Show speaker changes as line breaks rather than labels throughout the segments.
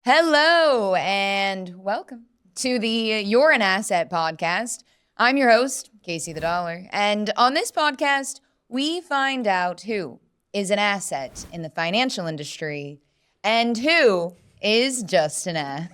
Hello and welcome to the You're an Asset podcast. I'm your host, Casey the Dollar, and on this podcast, we find out who is an asset in the financial industry and who is just an ass.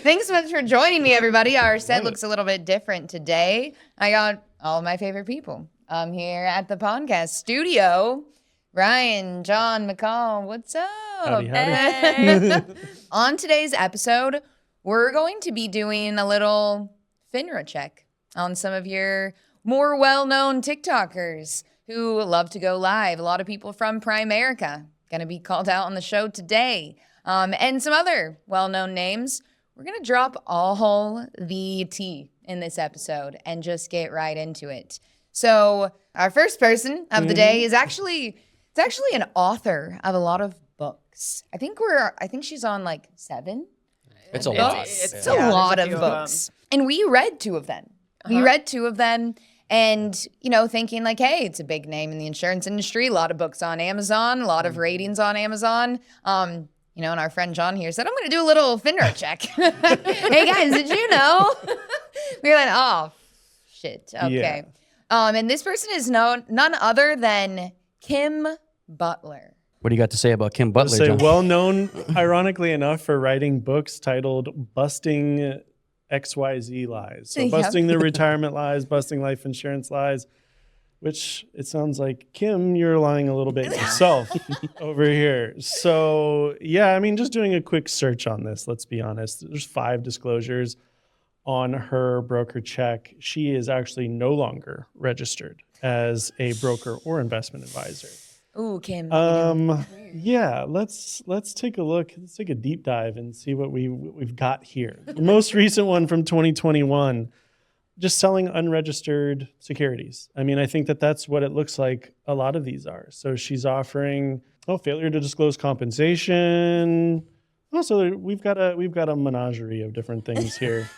Thanks so much for joining me, everybody. Our set looks a little bit different today. I got all of my favorite people here at the podcast studio. Ryan, John, McCall, what's up?
Howdy.
Hey. On today's episode, we're going to be doing a little FINRA check on some of your more well-known TikTokers who love to go live. A lot of people from Primerica going to be called out on the show today. And some other well-known names. We're going to drop all the tea in this episode and just get right into it. So our first person of the day is actually an author of a lot of books. I think she's on like 7.
It's a lot.
It's a lot of books. And we read 2 of them. And, thinking like, hey, it's a big name in the insurance industry. A lot of books on Amazon, a lot of ratings on Amazon. And our friend John here said, I'm going to do a little FINRA check. Hey, guys, did you know? We were like, oh, shit. Okay. Yeah. And this person is none other than Kim Butler.
What do you got to say about Kim Butler, John?
Well known, ironically enough, for writing books titled Busting XYZ Lies. So busting the retirement lies, busting life insurance lies, which it sounds like, Kim, you're lying a little bit yourself over here. So, just doing a quick search on this, let's be honest. There's 5 disclosures on her BrokerCheck. She is actually no longer registered as a broker or investment advisor.
Ooh, Kim.
Let's take a look. Let's take a deep dive and see what we've got here. The most recent one from 2021. Just selling unregistered securities. I think that's what it looks like a lot of these are. So she's offering failure to disclose compensation. Also, we've got a menagerie of different things here.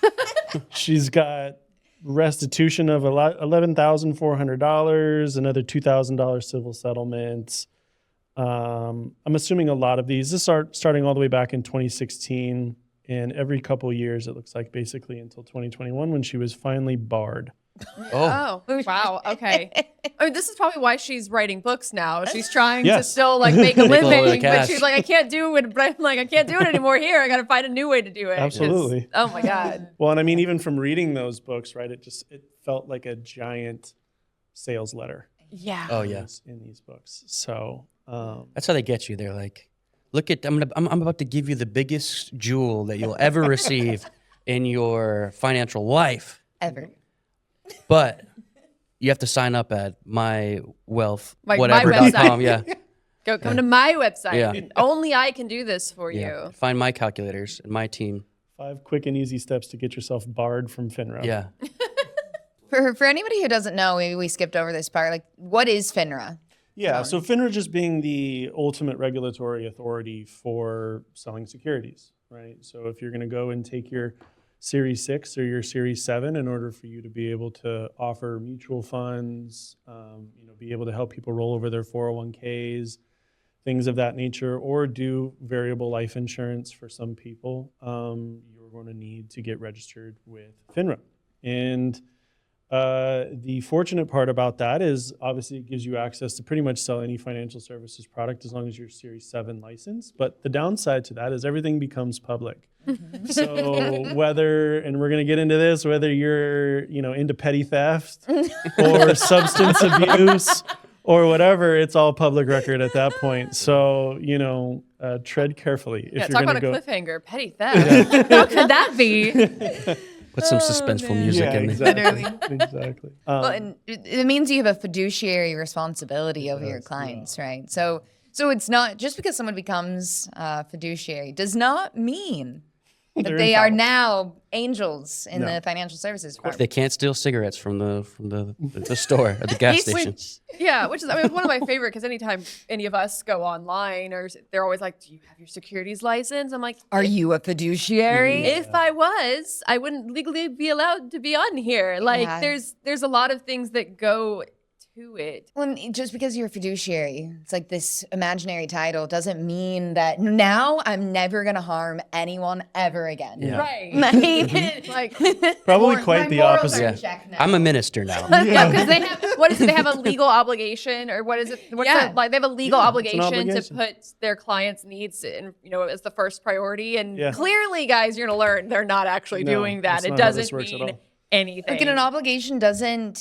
She's got restitution of $11,400, another $2,000 civil settlements. I'm assuming a lot of these. This starting all the way back in 2016. And every couple of years, it looks like basically until 2021 when she was finally barred.
Oh, wow. Okay. This is probably why she's writing books now. She's trying to still make a living, but she's like, I can't do it. But I'm like, I can't do it anymore here. I got to find a new way to do it.
Absolutely.
Oh my God.
Well, and even from reading those books, right, it felt like a giant sales letter.
Yeah.
Oh yeah.
In these books. So
that's how they get you. They're like, look at, I'm about to give you the biggest jewel that you'll ever receive in your financial life.
Ever.
But you have to sign up at
mywealth.com.
Yeah.
Come to my website.
Yeah.
Only I can do this for you.
Find my calculators and my team.
5 quick and easy steps to get yourself barred from FINRA.
Yeah.
For anybody who doesn't know, maybe we skipped over this part. Like, what is FINRA?
Yeah, so FINRA just being the ultimate regulatory authority for selling securities, right? So if you're going to go and take your Series 6 or your Series 7 in order for you to be able to offer mutual funds, be able to help people roll over their 401ks, things of that nature, or do variable life insurance for some people, you're going to need to get registered with FINRA. And the fortunate part about that is obviously it gives you access to pretty much sell any financial services product as long as you're Series 7 licensed. But the downside to that is everything becomes public. Mm-hmm. So and we're going to get into this, whether you're, into petty theft or substance abuse or whatever, it's all public record at that point. So, tread carefully.
If you're talk about a cliffhanger, petty theft. How could that be?
Put some suspenseful music in
there. Exactly.
Well, and it means you have a fiduciary responsibility over your clients, right? So it's not just because someone becomes fiduciary does not mean But
They're
they are
infallible.
now angels in
No.
the financial services department.
They can't steal cigarettes from the store at the gas station.
Which is, one of my favorite, because anytime any of us go online, or they're always like, do you have your securities license? I'm like,
Are you a fiduciary?
if I was, I wouldn't legally be allowed to be on here. Like,
Yeah.
there's a lot of things that go to it.
Well, just because you're a fiduciary, it's like this imaginary title doesn't mean that now I'm never going to harm anyone ever again.
Yeah.
Right.
Like,
Probably quite the
morals
opposite.
are
Yeah.
in check now.
I'm a minister now.
Yeah, because they have, what is it? They have a legal obligation, or what is it? What's
Yeah.
like they have a legal
Yeah, it's an
obligation to
obligation.
put their clients' needs in, as the first priority. And
Yeah.
clearly, guys, you're gonna learn they're not actually
No,
doing that.
that's
It
not how this
doesn't
works at
mean
all.
anything.
Like, an obligation doesn't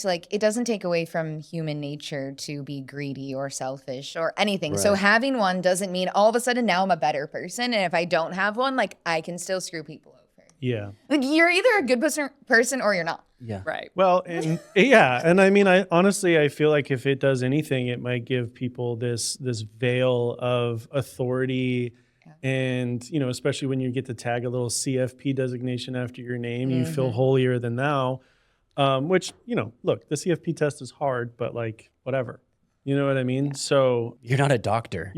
take away from human nature to be greedy or selfish or anything. So
Right.
having one doesn't mean all of a sudden now I'm a better person. And if I don't have one, like, I can still screw people over.
Yeah.
Like, you're either a good person or you're not.
Yeah.
Right.
Well, and yeah, and I mean, I honestly feel like if it does anything, it might give people this veil of authority, and especially when you get to tag a little CFP designation after your name, you feel holier than thou. Which look, the CFP test is hard, but like whatever, you know what I mean? So
You're not a doctor.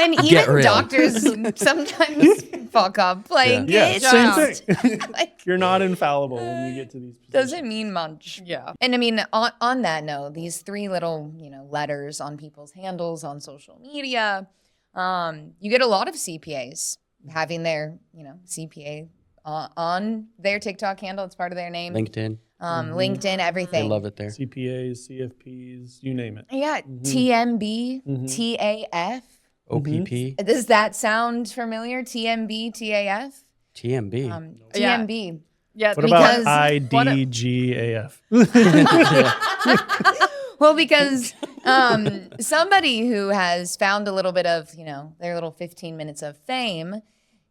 And
Get
even
real.
doctors sometimes fuck up. Like,
yeah,
it
same
just,
thing.
like,
You're not infallible when you get to these positions.
doesn't mean much.
Yeah.
And I mean, on that note, these three little, letters on people's handles on social media, you get a lot of CPAs having their, CPA on their TikTok handle. It's part of their name.
LinkedIn.
LinkedIn,
They
everything.
love it there.
CPAs, CFPs, you name it.
Yeah, TMB, TAF.
OPP.
Does that sound familiar? TMB, TAF?
TMB.
Yeah.
TMB.
Yeah.
What about
Because-
IDGAF?
Well, because somebody who has found a little bit of, their little 15 minutes of fame,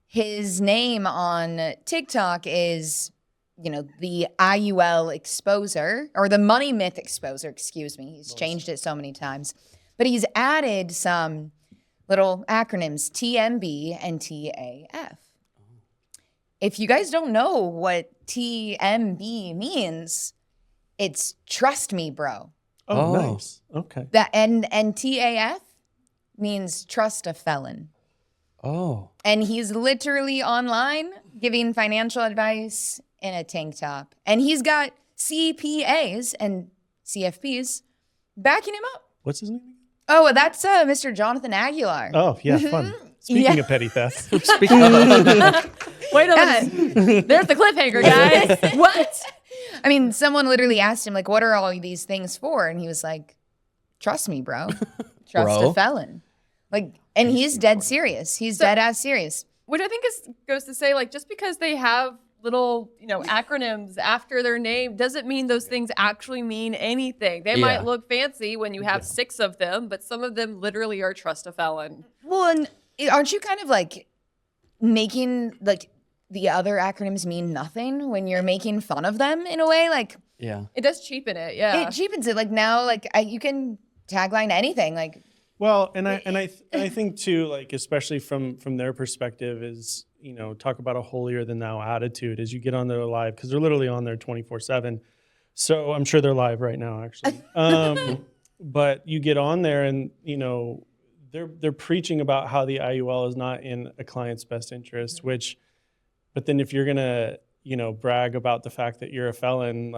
his name on TikTok is, the IUL exposer, or the money myth exposer, excuse me. He's changed it so many times. But he's added some little acronyms, TMB and TAF. If you guys don't know what TMB means, it's trust me, bro.
Oh,
Oh.
nice. Okay.
That and TAF means trust a felon.
Oh.
And he's literally online giving financial advice in a tank top. And he's got CPAs and CFPs backing him up.
What's his name?
Oh, that's Mr. Jonathan Aguilar.
Oh, yeah, fun. Speaking
Yeah.
of petty theft.
Speaking of,
Wait a
Yeah.
minute. There's the cliffhanger, guys.
What? I mean, someone literally asked him, like, what are all these things for? And he was like, trust me, bro. Trust
Bro.
a felon. Like, and he's dead serious. He's dead ass serious.
Which I think goes to say, like, just because they have little, acronyms after their name doesn't mean those things actually mean anything. They
Yeah.
might look fancy when you have 6 of them, but some of them literally are trust a felon.
Well, and aren't you kind of like making like the other acronyms mean nothing when you're making fun of them in a way? Like,
yeah.
It does cheapen it, yeah.
it cheapens it. Like, now, like, you can tagline anything. Like,
Well, and I think too, like, especially from their perspective, is talk about a holier than thou attitude as you get on their live, because they're literally on there 24/7. So I'm sure they're live right now, actually. But you get on there, and they're preaching about how the IUL is not in a client's best interest. But then if you're gonna brag about the fact that you're a felon,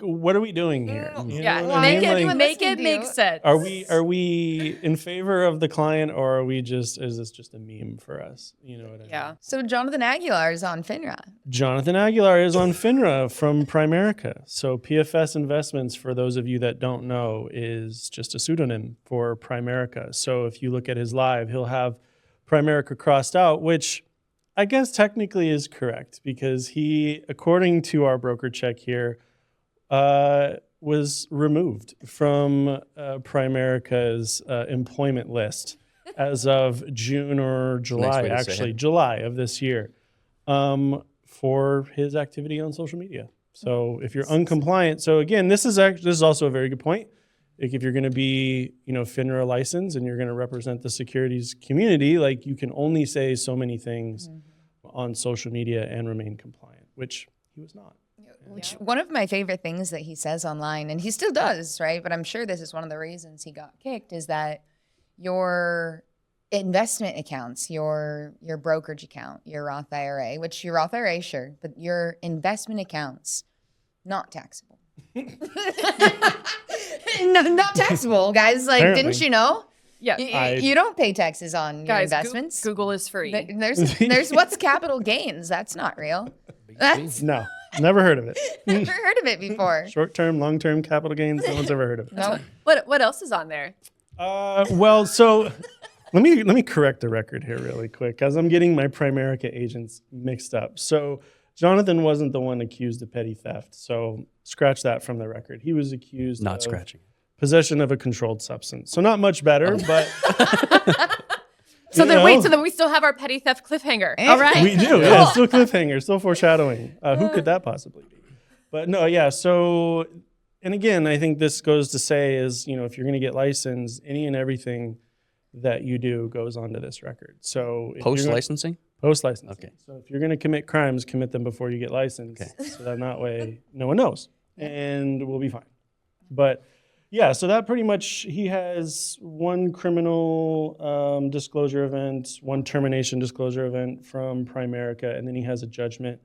what are we doing here? You know
Yeah,
what I
make
mean?
it
Like,
make it
Listen to
make
you.
sense.
are we in favor of the client, or is this just a meme for us? You know what I mean?
Yeah.
so Jonathan Aguilar is on FINRA.
Jonathan Aguilar is on FINRA from Primerica. So PFS Investments, for those of you that don't know, is just a pseudonym for Primerica. So if you look at his live, he'll have Primerica crossed out, which I guess technically is correct, because he, according to our broker check here, was removed from Primerica's employment list as of June or July,
way to say
actually,
it.
July of this year, for his activity on social media. So if you're uncompliant, so again, this is also a very good point. like if you're going to be, FINRA licensed and you're going to represent the securities community, like you can only say so many things on social media and remain compliant, which he was not.
Which one of my favorite things that he says online, and he still does, right? But I'm sure this is one of the reasons he got kicked, is that your investment accounts, your brokerage account, your Roth IRA, which your Roth IRA, sure, but your investment accounts, not taxable. No, not taxable, guys. Like,
Apparently.
didn't you know?
Yeah.
You don't pay taxes on your
Guys,
investments.
Google is free.
There's what's capital gains. That's not real. That's
No, never heard of it.
never heard of it before.
Short-term, long-term capital gains, no one's ever heard of it.
No.
What else is on there?
Well, so let me correct the record here really quick, as I'm getting my Primerica agents mixed up. So Jonathan wasn't the one accused of petty theft, so scratch that from the record. He was accused
Not
of
scratching.
possession of a controlled substance. So not much better, but
So
you
then,
know,
wait, so then we still have our petty theft cliffhanger. All right.
we do. Yeah, still cliffhanger, still foreshadowing. Who could that possibly be? But no, yeah. So, and again, I think this goes to say is, if you're going to get licensed, any and everything that you do goes onto this record. So if you're
Post
gonna-
licensing?
Post-licensing.
Okay.
So if you're going to commit crimes, commit them before you get licensed.
Okay.
So that way no one knows, and we'll be fine. But yeah, so that pretty much, he has one criminal disclosure event, one termination disclosure event from Primerica, and then he has a judgment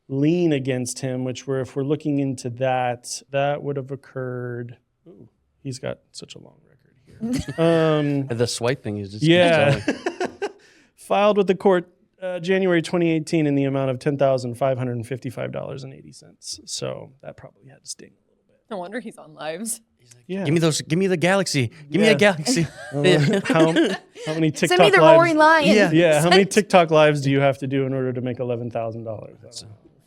lien against him, which if we're looking into that would have occurred. Ooh, he's got such a long record here.
The swiping is just
Yeah. Filed with the court January 2018 in the amount of $10,555.80. So that probably had to sting a little bit.
No wonder he's on lives.
Yeah.
Give me the galaxy. Give me
Yeah.
a galaxy.
how many TikTok
Send me the
lives?
roaring lion.
Yeah.
Yeah, how many TikTok lives do you have to do in order to make $11,000? We'll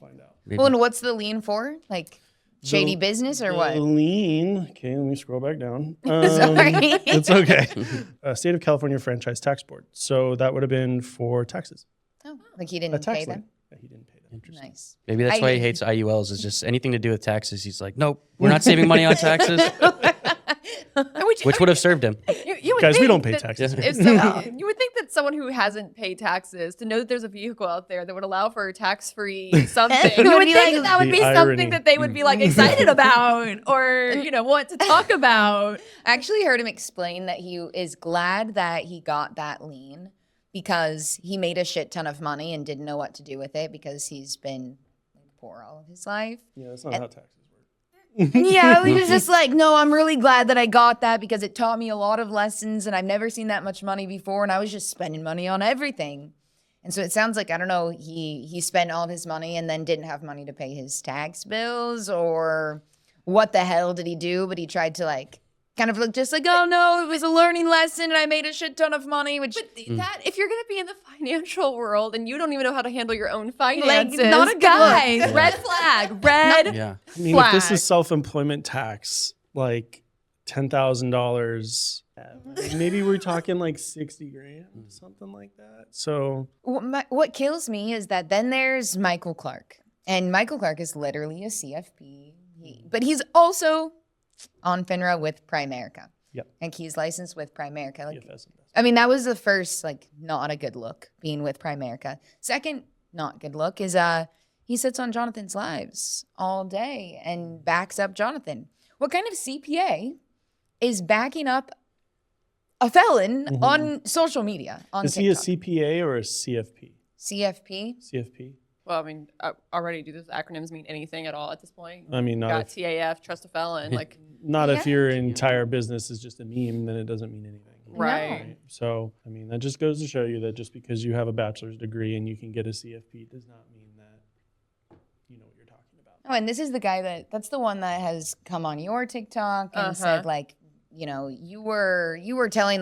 find out.
Well, and what's the lien for? Like shady business or what?
The lien. Okay, let me scroll back down.
Sorry.
It's okay. State of California Franchise Tax Board. So that would have been for taxes.
Oh, like he
A
didn't
tax
pay
lien.
them?
Yeah, he didn't pay them.
Nice.
Maybe that's why he hates IULs, is just anything to do with taxes. He's like, nope, we're not saving money on taxes, which would have served him.
You would
Guys, we
think
don't pay
that
taxes.
if someone, you would think that someone who hasn't paid taxes, to know that there's a vehicle out there that would allow for a tax-free something, you
would
would
be
think
like-
that would
The
be
irony.
something that they would be like excited about or want to talk about.
I actually heard him explain that he is glad that he got that lien because he made a shit ton of money and didn't know what to do with it because he's been poor all of his life.
Yeah, that's not how taxes work.
Yeah, he was just like, no, I'm really glad that I got that because it taught me a lot of lessons and I've never seen that much money before and I was just spending money on everything. And so it sounds like, I don't know, he spent all of his money and then didn't have money to pay his tax bills or what the hell did he do? But he tried to kind of look just like, oh no, it was a learning lesson and I made a shit ton of money, which
That if you're gonna be in the financial world and you don't even know how to handle your own finances,
not a good
guys,
look.
red flag, red.
Yeah.
I mean, if this
Flag.
is self-employment tax, like $10,000, maybe we're talking like 60 grand, something like that. So
what kills me is that then there's Michael Clark. And Michael Clark is literally a CFP. But he's also on FINRA with Primerica.
Yep.
And he's licensed with Primerica.
PFS.
I mean, that was the first, not a good look being with Primerica. Second, not good look is he sits on Jonathan's lives all day and backs up Jonathan. What kind of CPA is backing up a felon on social media, on
Is
TikTok?
he a CPA or a CFP?
CFP?
CFP?
Well, I mean, already do those acronyms mean anything at all at this point?
I mean, not
Got
if,
TAF, trust a felon, like
not if
Yeah.
your entire business is just a meme, then it doesn't mean anything.
right.
So, I mean, that just goes to show you that just because you have a bachelor's degree and you can get a CFP does not mean that you know what you're talking about.
Oh, and this is the guy that's the one that has come on your TikTok and said you were telling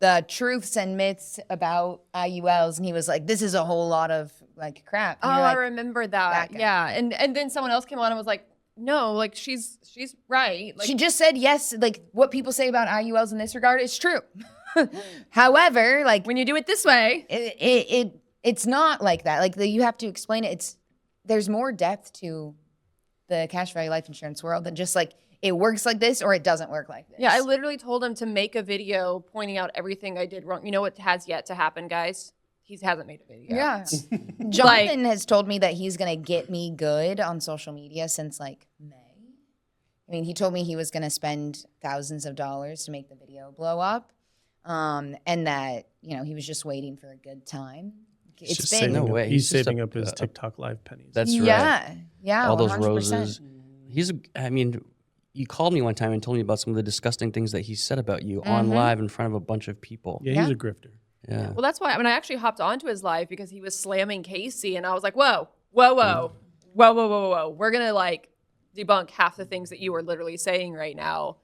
the truths and myths about IULs, and he was like, this is a whole lot of crap.
Oh,
And you're
I
like,
remember that.
that guy.
Yeah, and then someone else came on and was like, no, she's right.
she just said yes, what people say about IULs in this regard is true. However,
when you do it this way,
it's not like that. You have to explain it. There's more depth to the cash value life insurance world than just it works like this or it doesn't work like this.
Yeah, I literally told him to make a video pointing out everything I did wrong. You know what has yet to happen, guys? He hasn't made a video.
Yeah. Jonathan has told me that he's going to get me good on social media since like May. I mean, he told me he was going to spend thousands of dollars to make the video blow up. And that, you know, he was just waiting for a good time. It's been
no way.
He's saving up his TikTok live pennies.
That's right.
Yeah.
All those
100%.
roses. I mean, you called me one time and told me about some of the disgusting things that he said about you on live in front of a bunch of people.
Yeah, he's a grifter.
Yeah.
Well, that's why. I mean, I actually hopped onto his live because he was slamming Casey, and I was like, whoa. We're gonna like debunk half the things that you were literally saying right now,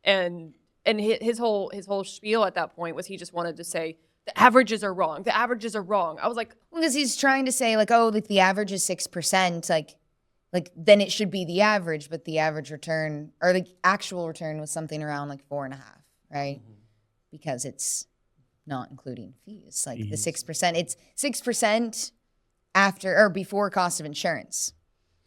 and his whole spiel at that point was he just wanted to say the averages are wrong. The averages are wrong. I was like,
because he's trying to say like, oh, like the average is 6%, like then it should be the average, but the average return or the actual return was something around like 4.5, right? Because it's not including fees. Like the 6%, it's 6% after or before cost of insurance.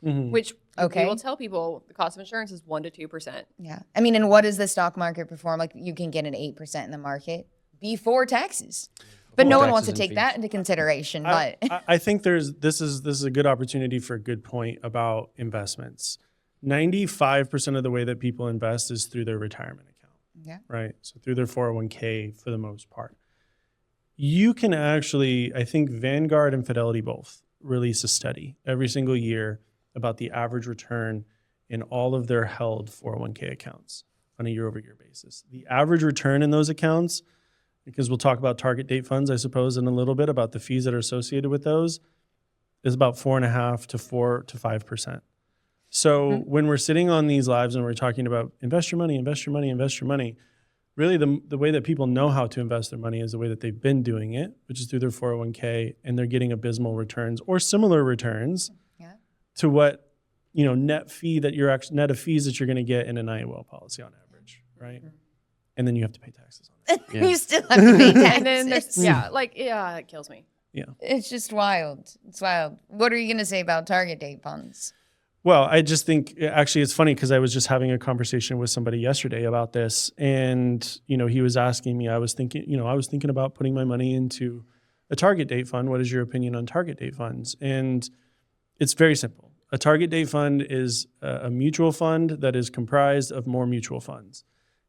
which
Okay.
we will tell people the cost of insurance is 1 to 2%.
Yeah. I mean, and what does the stock market perform? Like you can get an 8% in the market before taxes. But no one wants to
taxes and
take that into consideration.
I
But
think this is a good opportunity for a good point about investments. 95% of the way that people invest is through their retirement account.
Yeah.
Right. So through their 401k for the most part. You can actually, I think Vanguard and Fidelity both release a study every single year about the average return in all of their held 401k accounts on a year-over-year basis. The average return in those accounts, because we'll talk about target date funds, I suppose, in a little bit about the fees that are associated with those, is about 4.5 to 4 to 5%. So when we're sitting on these lives and we're talking about invest your money, invest your money, invest your money, really the way that people know how to invest their money is the way that they've been doing it, which is through their 401k, and they're getting abysmal returns or similar returns to what, net of fees that you're going to get in an IUL policy on average, right? And then you have to pay taxes on it.
you still have to pay taxes.
And then there's, it kills me.
Yeah.
It's just wild. It's wild. What are you going to say about target date funds?
Well, I just think actually it's funny because I was just having a conversation with somebody yesterday about this, and he was asking me. I was thinking about putting my money into a target date fund. What is your opinion on target date funds? And it's very simple. A target date fund is a mutual fund that is comprised of more mutual funds.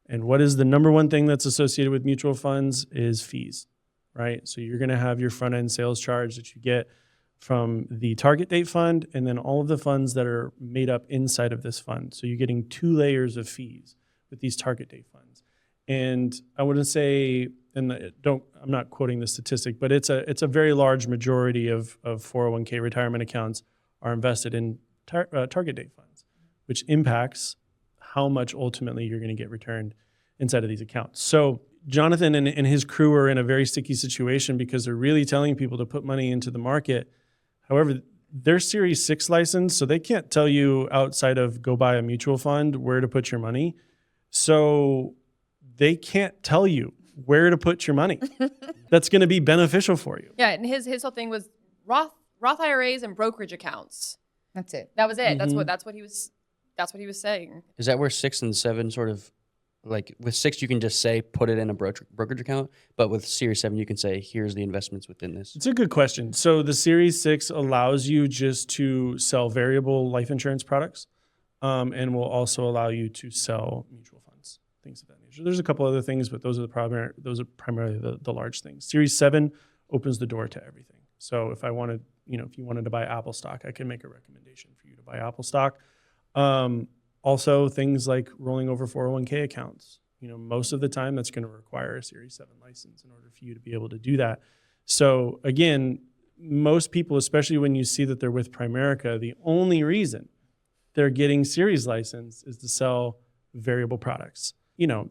And what is the number one thing that's associated with mutual funds is fees, right? So you're going to have your front end sales charge that you get from the target date fund, and then all of the funds that are made up inside of this fund. So you're getting 2 layers of fees with these target date funds. And I wouldn't say, I'm not quoting the statistic, but it's a very large majority of 401k retirement accounts are invested in target date funds, which impacts how much ultimately you're going to get returned inside of these accounts. So Jonathan and his crew are in a very sticky situation because they're really telling people to put money into the market. However, they're Series 6 licensed, so they can't tell you outside of go buy a mutual fund where to put your money. So they can't tell you where to put your money. That's going to be beneficial for you.
Yeah, and his whole thing was Roth IRAs and brokerage accounts.
That's it.
That was it. That's what he was saying.
Is that where 6 and 7 sort of, like with 6 you can just say put it in a brokerage account, but with Series 7 you can say here's the investments within this?
It's a good question. So the Series 6 allows you just to sell variable life insurance products, and will also allow you to sell mutual funds, things of that nature. There's a couple other things, but those are primarily the large things. Series 7 opens the door to everything. So if you wanted to buy Apple stock, I can make a recommendation for you to buy Apple stock. Also, things like rolling over 401k accounts. Most of the time that's going to require a Series 7 license in order for you to be able to do that. So again, most people, especially when you see that they're with Primerica, the only reason they're getting Series license is to sell variable products.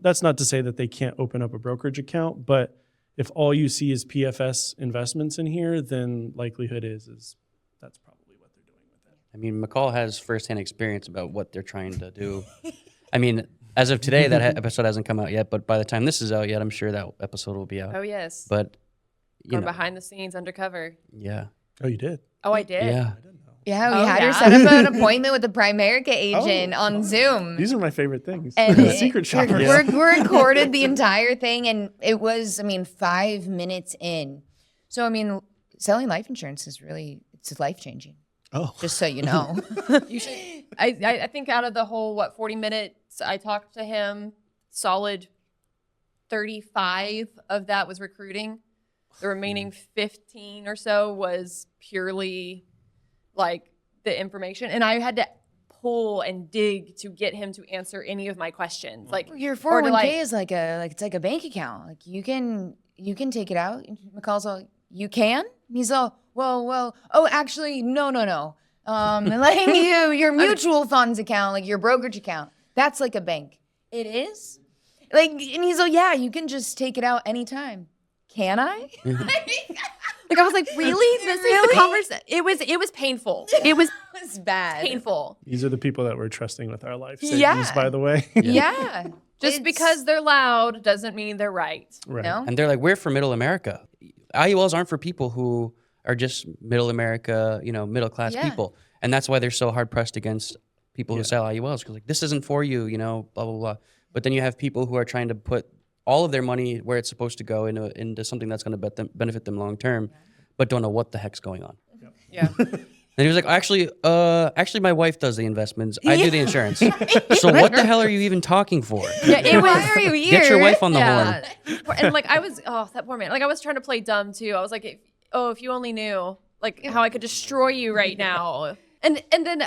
That's not to say that they can't open up a brokerage account, but if all you see is PFS investments in here, then likelihood is that's probably what they're doing with it.
I mean, McCall has firsthand experience about what they're trying to do. I mean, as of today, that episode hasn't come out yet, but by the time this is out yet, I'm sure that episode will be out.
Oh, yes.
But,
Going behind the scenes, undercover.
Yeah.
Oh, you did?
Oh, I did?
Yeah.
I didn't know.
Yeah, we
Oh,
had her
yeah.
set up an appointment with a Primerica agent on Zoom.
These are my favorite things.
And
Secret shoppers.
we recorded the entire thing, and it was, 5 minutes in. So, selling life insurance is it's life-changing,
Oh,
just so you know.
You should. I think out of the whole 40 minutes, I talked to him. Solid 35 of that was recruiting. The remaining 15 or so was purely like the information, and I had to pull and dig to get him to answer any of my questions. Like
Your
or to,
401k is it's like a bank account. Like you can take it out. McCall's all, you can? And he's all, well, oh, actually, no. Like your mutual funds account, like your brokerage account, that's like a bank. It is? Like, and he's all, yeah, you can just take it out anytime. Can I?
Like I was like, really? This is the conversation. It was painful. It was
It's bad.
painful.
these are the people that we're trusting with our life savings,
Yeah.
by the way.
Yeah.
Just because they're loud doesn't mean they're right.
Right.
No?
And they're like, we're for middle America. IULs aren't for people who are just middle America, middle class
Yeah.
people. And that's why they're so hard pressed against people who sell IULs, because like, this isn't for you, blah, blah, blah. But then you have people who are trying to put all of their money where it's supposed to go into something that's going to benefit them long term, but don't know what the heck's going on.
Yeah.
And he was like, actually, my wife does the investments. I do the insurance. So what the hell are you even talking for?
Yeah, it was.
Why are you here?
Get your wife on the horn.
And like I was, that poor man. Like I was trying to play dumb too. I was like, if you only knew, like how I could destroy you right now. And then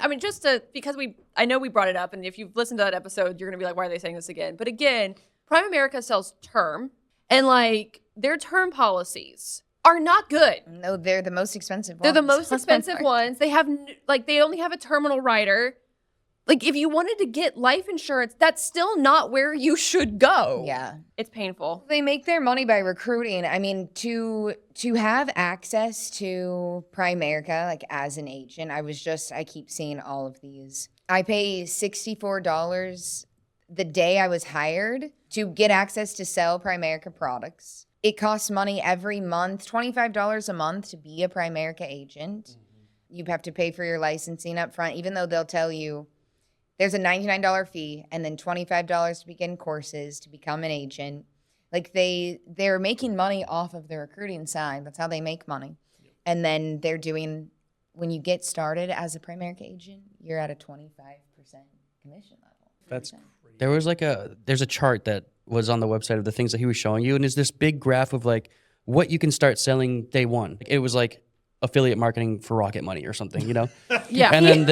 because I know we brought it up, and if you've listened to that episode, you're gonna be like, why are they saying this again? But again, Prime America sells term, and like their term policies are not good.
No, they're the most expensive ones.
They're the most expensive ones. They have they only have a terminal rider. Like if you wanted to get life insurance, that's still not where you should go.
Yeah.
It's painful.
They make their money by recruiting. To have access to Primerica, like as an agent, I keep seeing all of these. I pay $64 the day I was hired to get access to sell Primerica products. It costs money every month, $25 a month to be a Primerica agent. You have to pay for your licensing up front, even though they'll tell you there's a $99 fee and then $25 to begin courses to become an agent. Like they're making money off of the recruiting side. That's how they make money. And then they're doing, when you get started as a Primerica agent, you're at a 25% commission level.
That's
There's a chart that was on the website of the things that he was showing you, and there's this big graph of like what you can start selling day one. It was like affiliate marketing for Rocket Money or something,
Yeah.
And then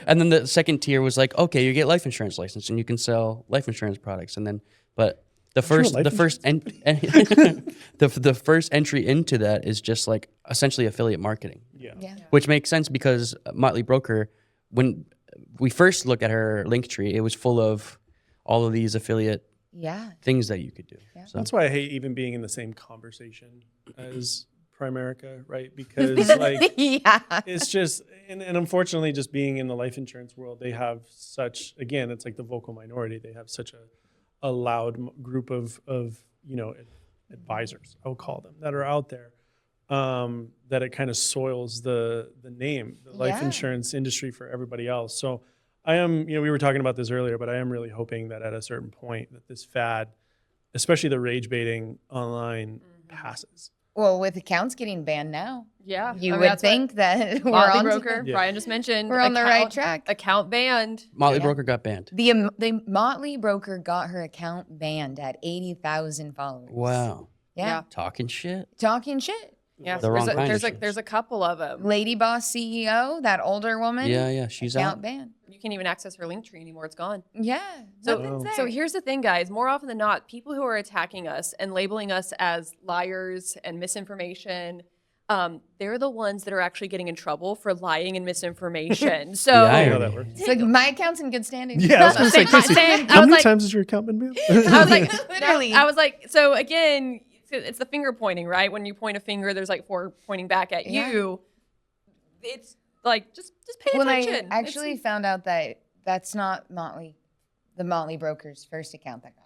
and then the second tier was like, okay, you get life insurance license and you can sell life insurance products, and then the first entry into that is just like essentially affiliate marketing.
yeah.
Which makes sense because Motley Broker, when we first look at her link tree, it was full of all of these affiliate things that you could do. So
That's why I hate even being in the same conversation as Primerica, right? Because like
Yeah.
it's just, and unfortunately, just being in the life insurance world, they have such, again, it's like the vocal minority. They have such a loud group of advisors, I would call them, that are out there, that it kind of soils the name, the life insurance industry for everybody else. So I am, we were talking about this earlier, but I am really hoping that at a certain point that this fad, especially the rage baiting online, passes.
Well, with accounts getting banned now,
Yeah.
you would
that's what
think that we're
Motley
on
Broker,
Yeah.
Brian just mentioned.
We're on the right track.
Account banned.
Motley Broker got banned.
The Motley Broker got her account banned at 80,000 followers.
Wow.
Yeah.
Talking shit.
Talking shit.
Yeah.
The wrong kind of
there's a couple of them.
Lady Boss CEO, that older woman.
Yeah, she's
account
out.
banned.
You can't even access her link tree anymore. It's gone.
Yeah.
So,
nothing's there.
so here's the thing, guys. More often than not, people who are attacking us and labeling us as liars and misinformation, they're the ones that are actually getting in trouble for lying and misinformation. So
Yeah,
I know that works.
It's like my account's in good standing.
Yeah, I was going to say, Chrissy,
Same. I
how
was
many
like-
times has your account been banned?
I was like,
Literally.
I was like, so again, it's the finger pointing, right? When you point a finger, there's like four pointing back at
Yeah.
you. It's like just pay
When I
attention.
actually found out that that's not the Motley Broker's first account that got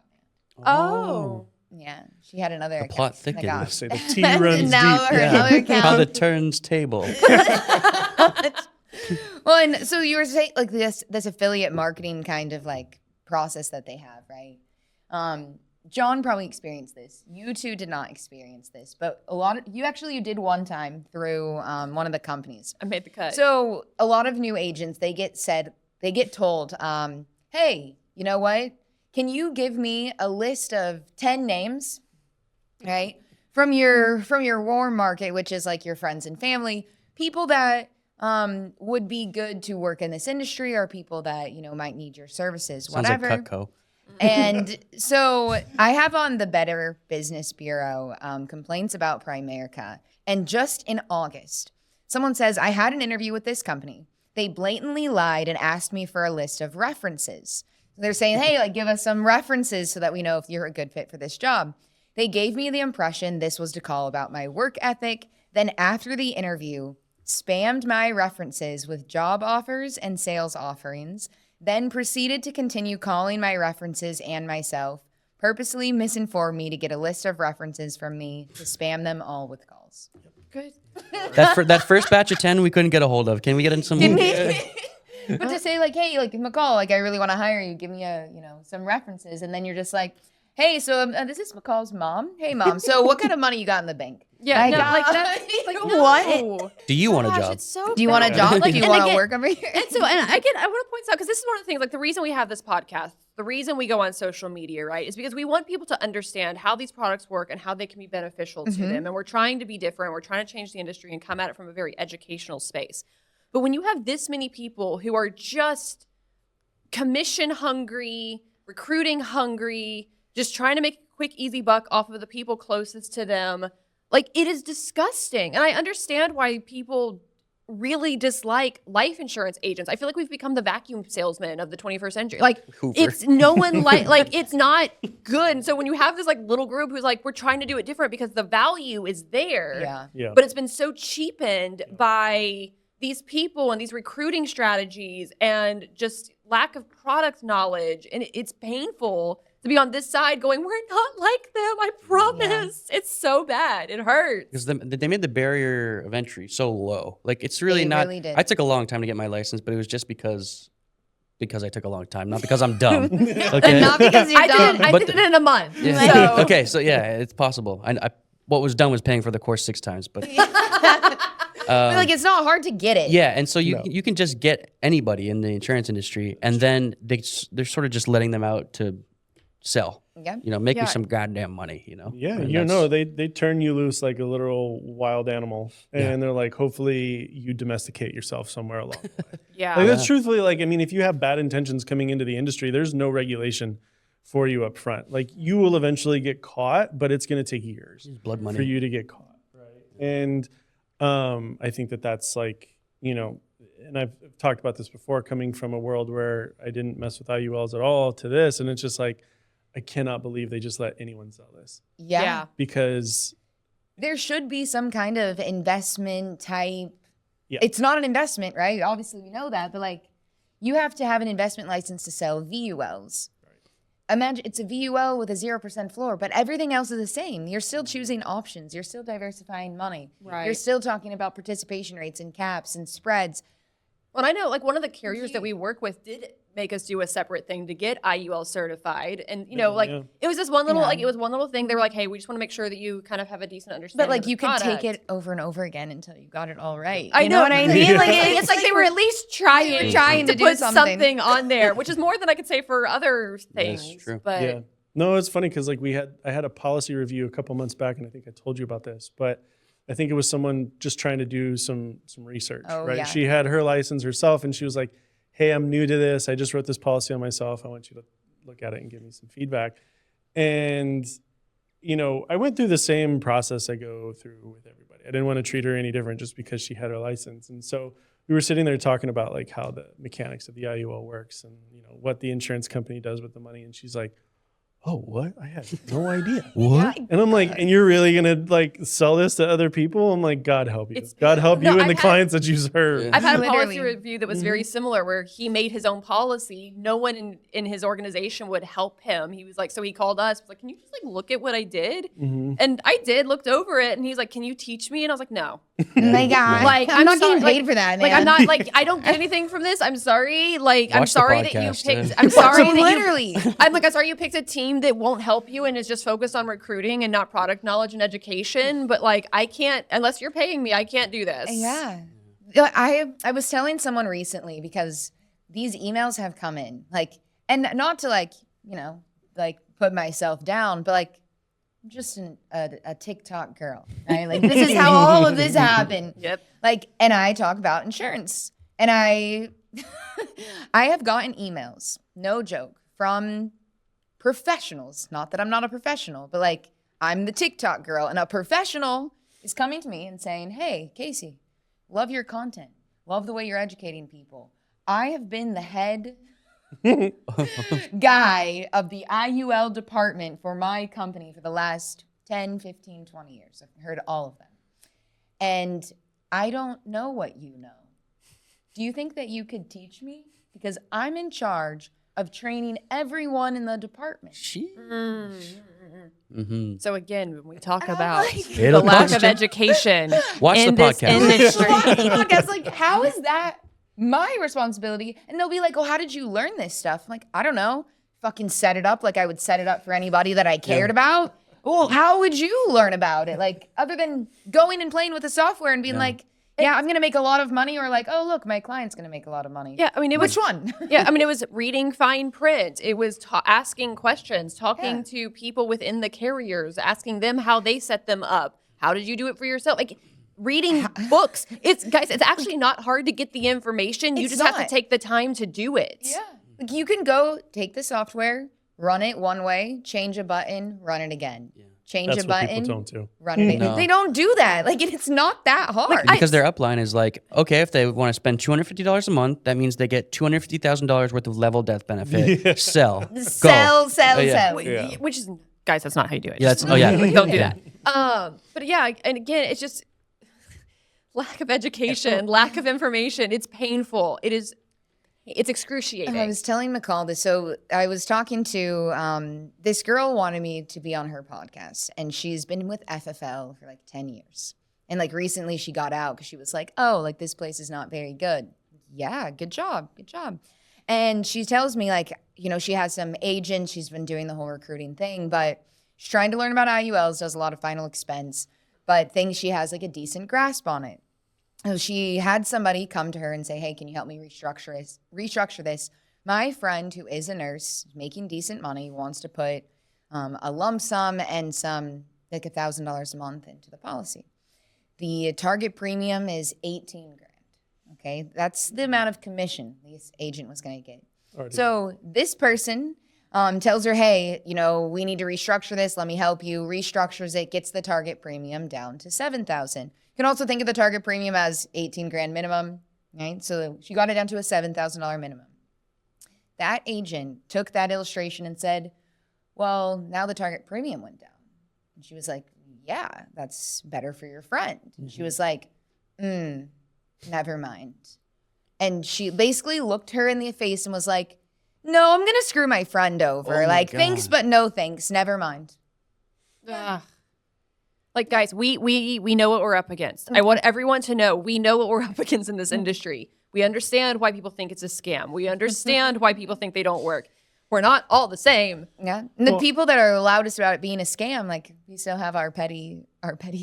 banned.
Oh.
Yeah, she had another account.
plot
that
thickens.
got-
Say the tea runs
now
deep.
her
Yeah.
other account.
How the turns table.
Well, and so you were saying like this affiliate marketing kind of like process that they have, right? John probably experienced this. You two did not experience this, but you did one time through one of the companies.
I made the cut.
So a lot of new agents, they get told, hey, you know what? Can you give me a list of 10 names, right? From your warm market, which is like your friends and family, people that would be good to work in this industry or people that, might need your services,
Sounds
whatever.
like Cutco.
And so I have on the Better Business Bureau complaints about Primerica. And just in August, someone says, I had an interview with this company. They blatantly lied and asked me for a list of references. They're saying, hey, like, give us some references so that we know if you're a good fit for this job. They gave me the impression this was to call about my work ethic. Then after the interview, spammed my references with job offers and sales offerings, then proceeded to continue calling my references and myself, purposely misinformed me to get a list of references from me to spam them all with calls.
Good.
That first batch of 10 we couldn't get a hold of. Can we get in some?
But to say like, hey, like McCall, like I really want to hire you, give me some references, and then you're just like, hey, so this is McCall's mom. Hey, mom, so what kind of money you got in the bank?
Yeah,
Like,
no, like that's like
what?
Do you want a
Gosh,
job?
it's so
Do you want a
bad.
job? Like, do you
and
want to
again-
work over here?
And so, and I want to point out, because this is one of the things, like the reason we have this podcast, the reason we go on social media, right, is because we want people to understand how these products work and how they can be beneficial to them. And we're trying to be different. We're trying to change the industry and come at it from a very educational space. But when you have this many people who are just commission hungry, recruiting hungry, just trying to make a quick, easy buck off of the people closest to them, like, it is disgusting. And I understand why people really dislike life insurance agents. I feel like we've become the vacuum salesman of the 21st century. Like,
Hoover.
it's no one like it's not good. And so when you have this like little group who's like, we're trying to do it different because the value is there,
Yeah.
but it's been so cheapened by these people and these recruiting strategies and just lack of product knowledge. And it's painful to be on this side going, we're not like them, I promise. It's so bad. It hurts.
Because they made the barrier of entry so low. Like, it's really
They
not.
really did.
I took a long time to get my license, but it was just because I took a long time, not because I'm dumb. Okay.
And not because you're dumb.
I
But
did it in a month.
Yeah.
So.
Okay, so yeah, it's possible. I what was done was paying for the course 6 times, but
But, like, it's not hard to get it.
yeah, and so you
No.
you can just get anybody in the insurance industry, and then they're sort of just letting them out to sell.
Yeah.
Make me
Yeah.
some goddamn money.
Yeah,
And
you
that's-
know, they turn you loose like a literal wild animal, and they're like, hopefully you domesticate yourself somewhere along the way.
Yeah.
Like, that's truthfully, like, I mean, if you have bad intentions coming into the industry, there's no regulation for you up front. Like, you will eventually get caught, but it's going to take years
blood money.
for you to get caught, right? And I think that's like, and I've talked about this before, coming from a world where I didn't mess with IULs at all to this, and it's just like, I cannot believe they just let anyone sell this,
Yeah.
because
There should be some kind of investment type.
Yeah.
It's not an investment, right? Obviously, we know that, but like, you have to have an investment license to sell VULs. Imagine it's a VUL with a 0% floor, but everything else is the same. You're still choosing options. You're still diversifying money.
Right.
You're still talking about participation rates and caps and spreads.
Well, I know, like, one of the carriers that we work with did make us do a separate thing to get IUL certified. And,
Yeah.
it was this one little,
Yeah.
it was one little thing. They were like, hey, we just want to make sure that you kind of have a decent understanding.
But like,
of the
you could take
product.
it over and over again until you got it all right.
I
You know what I mean?
Yeah.
Like,
It's like they were at least trying
to
to
do
put
something.
on there, which is more than I could say for other things.
That's true.
But
Yeah. No, it's funny because like I had a policy review a couple months back, and I think I told you about this, but I think it was someone just trying to do some research,
Oh,
right?
yeah.
She had her license herself, and she was like, hey, I'm new to this. I just wrote this policy on myself. I want you to look at it and give me some feedback. And, I went through the same process I go through with everybody. I didn't want to treat her any different just because she had her license. And so we were sitting there talking about like how the mechanics of the IUL works and, what the insurance company does with the money. And she's like, oh, what? I had no idea.
What?
And I'm like, and you're really gonna like sell this to other people? I'm like, God help you.
It's-
God help
No,
you and
I've
the
had-
clients that you serve.
Yeah.
I've had a
Literally.
policy review that was very similar where he made his own policy. No one in his organization would help him. He was like, so he called us, was like, can you just like look at what I did? And I did, looked over it, and he's like, can you teach me? And I was like, no.
My God.
Like,
I'm not
sorry-
getting paid for that, man.
Like, I'm not like, I don't get anything from this. I'm sorry. Like, I'm
Watch the
sorry that you
podcast,
picked,
yeah.
I'm sorry that you,
Literally.
I'm sorry you picked a team that won't help you and is just focused on recruiting and not product knowledge and education. But like, I can't, unless you're paying me, I can't do this.
Yeah. I was telling someone recently because these emails have come in, like, and not to like, you know, like put myself down, but like I'm just a TikTok girl, right? Like this is how all of this happened.
Yep.
Like, and I talk about insurance, and I have gotten emails, no joke, from professionals. Not that I'm not a professional, but like I'm the TikTok girl, and a professional is coming to me and saying, "Hey, Casey, love your content. Love the way you're educating people. I have been the head guy of the IUL department for my company for the last 10, 15, 20 years. I've heard all of them. And I don't know what you know. Do you think that you could teach me? Because I'm in charge of training everyone in the department."
Mm-hmm.
So again, when we talk
I'm
about
like-
the
Fatal
lack of
question.
education
Watch
in
the
this
podcast.
industry.
Podcast, like, how is that my responsibility? And they'll be like, "Oh, how did you learn this stuff?" I'm like, "I don't know. Fucking set it up like I would set it up for anybody that I cared about." Well, how would you learn about it? Like, other than going and playing with the software and being like, "Yeah, I'm gonna make a lot of money," or like, "Oh, look, my client's gonna make a lot of money."
Yeah, I mean, it was
Which one?
yeah, I mean, it was reading fine print. It was asking questions, talking
Yeah.
to people within the carriers, asking them how they set them up. How did you do it for yourself? Like reading books. It's actually not hard to get the information. You
It's
just have
not.
to take the time to do it.
Yeah. Like, you can go take the software, run it one way, change a button, run it again. Change
That's
a
what
button,
people don't do.
run it again.
No.
They don't do that. Like, it's not that hard.
Because their upline is like, okay, if they want to spend $250 a month, that means they get $250,000 worth of level death benefit. Sell. Go.
Sell.
yeah.
Yeah.
Which is, guys, that's not how you do it.
Yeah,
Just-
that's, oh yeah.
like, don't do
Yeah.
that. But yeah, and again, it's just lack of education, lack of information. It's painful. It's excruciating.
I was telling McCall this. So I was talking to this girl wanted me to be on her podcast, and she's been with FFL for like 10 years. And like recently she got out because she was like, "Oh, like this place is not very good." Yeah, good job. And she tells me like, you know, she has some agents. She's been doing the whole recruiting thing, but she's trying to learn about IULs, does a lot of final expense, but thinks she has like a decent grasp on it. So she had somebody come to her and say, "Hey, can you help me restructure this? My friend who is a nurse, making decent money, wants to put a lump sum and some like $1,000 a month into the policy. The target premium is 18 grand. Okay, that's the amount of commission this agent was going to get.
Already.
So this person tells her, "Hey, you know, we need to restructure this. Let me help you." Restructures it, gets the target premium down to 7,000. You can also think of the target premium as 18 grand minimum, right? So she got it down to a $7,000 minimum. That agent took that illustration and said, "Well, now the target premium went down." And she was like, "Yeah, that's better for your friend." And she was like, "Never mind." And she basically looked her in the face and was like, "No, I'm going to screw my friend over.
Oh my
Like, thanks,
God.
but no thanks. Never mind."
Ugh. Like, guys, we know what we're up against. I want everyone to know we know what we're up against in this industry. We understand why people think it's a scam. We understand why people think they don't work. We're not all the same.
Yeah. And the people that are loudest about it being a scam, like, we still have our petty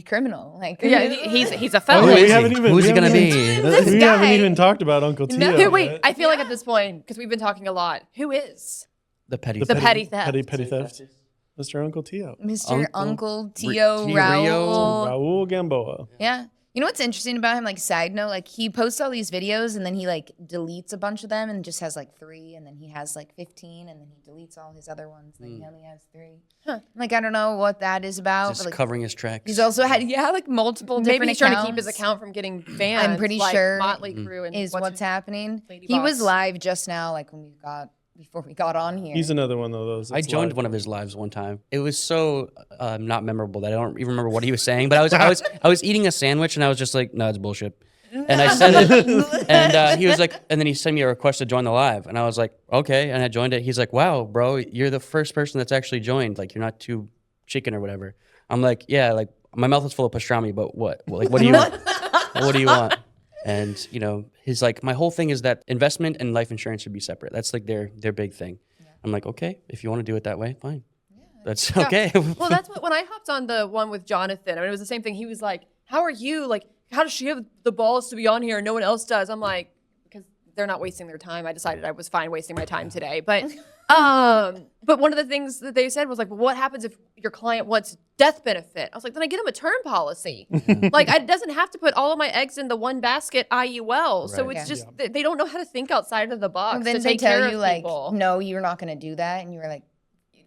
criminal. Like,
Yeah, he's a
Oh,
felon.
yeah,
Who
we
is
haven't
he?
even.
Who's
we
he gonna
haven't
be?
even-
This
we
guy.
haven't even talked about Uncle Tio.
No.
Who, wait,
yet.
I feel like at this point, because we've been talking a lot, who is?
The petty.
The petty theft.
Petty theft. Mr. Uncle Tio.
Mr.
Uncle
Uncle Tio
Tio
Raul.
Raul Gamboa.
Yeah. You know what's interesting about him? Like, side note, like, he posts all these videos and then he, like, deletes a bunch of them and just has, like, 3. And then he has, like, 15. And then he deletes all his other ones. And then he only has 3. Like, I don't know what that is about.
Just
But, like,
covering his tracks.
he's also had, like, multiple different
Maybe he's trying to
accounts.
keep his account from getting banned.
I'm pretty
like
sure
Motley Crue and
is what's happening.
Lady
He was
Boss.
live just now, like, when we got before we got on here.
He's another one of those.
I
that's
joined
live.
one of his lives one time. It was so not memorable that I don't even remember what he was saying. But I was eating a sandwich and I was just like, no, it's bullshit. And I said it, and he was like, and then he sent me a request to join the live, and I was like, okay, and I joined it. He's like, wow, bro, you're the first person that's actually joined. Like, you're not too chicken or whatever. I'm like, yeah, like my mouth is full of pastrami, but what? Like, what do you want? What do you want? And you know, he's like, my whole thing is that investment and life insurance should be separate. That's like their big thing. I'm like, okay, if you want to do it that way, fine. That's okay.
Well, that's what when I hopped on the one with Jonathan. I mean, it was the same thing. He was like, "How are you? Like, how does she have the balls to be on here and no one else does?" I'm like, because they're not wasting their time. I decided I was fine wasting my time today. But one of the things that they said was like, well, what happens if your client wants death benefit? I was like, then I get them a term policy. Like, it doesn't have to put all of my eggs in the one basket IUL. So
Right.
it's just they don't know how to think outside of the box.
And then
to
they
take care
tell
of
you like,
people.
no, you're not going to do that, and you were like,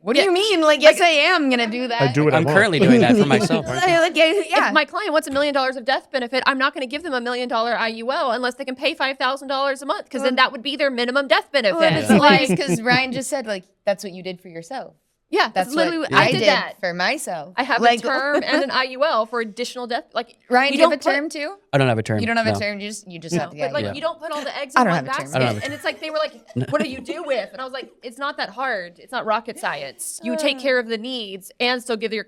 what do you mean? Like, yes, I am going to do that.
I do what
I'm
I want.
currently doing that for myself. Aren't you?
Like, yeah.
If my client wants $1 million of death benefit, I'm not going to give them $1 million IUL unless they can pay $5,000 a month, because then that would be their minimum death benefit.
Well, it's
Like,
because Ryan just said like that's what you did for yourself.
yeah,
That's
literally
what
I did that.
for myself.
I have
like,
a term and an IUL for additional death. Like,
Ryan, do you have a term too?
I don't have a term.
You don't have
no.
a term. You just have the
but like
idea.
you don't put all the eggs
I
in
don't
one
have a term.
basket.
I don't have a
And it's like they were like, "What do you do with?" And I was like, "It's not that hard. It's not rocket science. You take care of the needs and still give your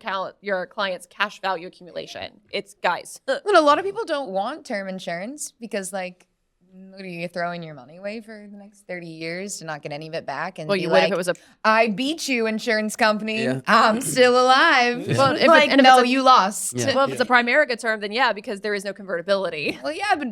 clients cash value accumulation. It's guys."
But a lot of people don't want term insurance because like, what are you throwing your money away for the next 30 years to not get any of it back? And
Well,
be
you would
like,
if it was a
I beat you, insurance company.
Yeah.
I'm still alive.
Well, if it-
like,
and if
no,
it's a-
you lost.
Yeah.
well, if it's a Primerica term, then yeah, because there is no convertibility.
Well, yeah, but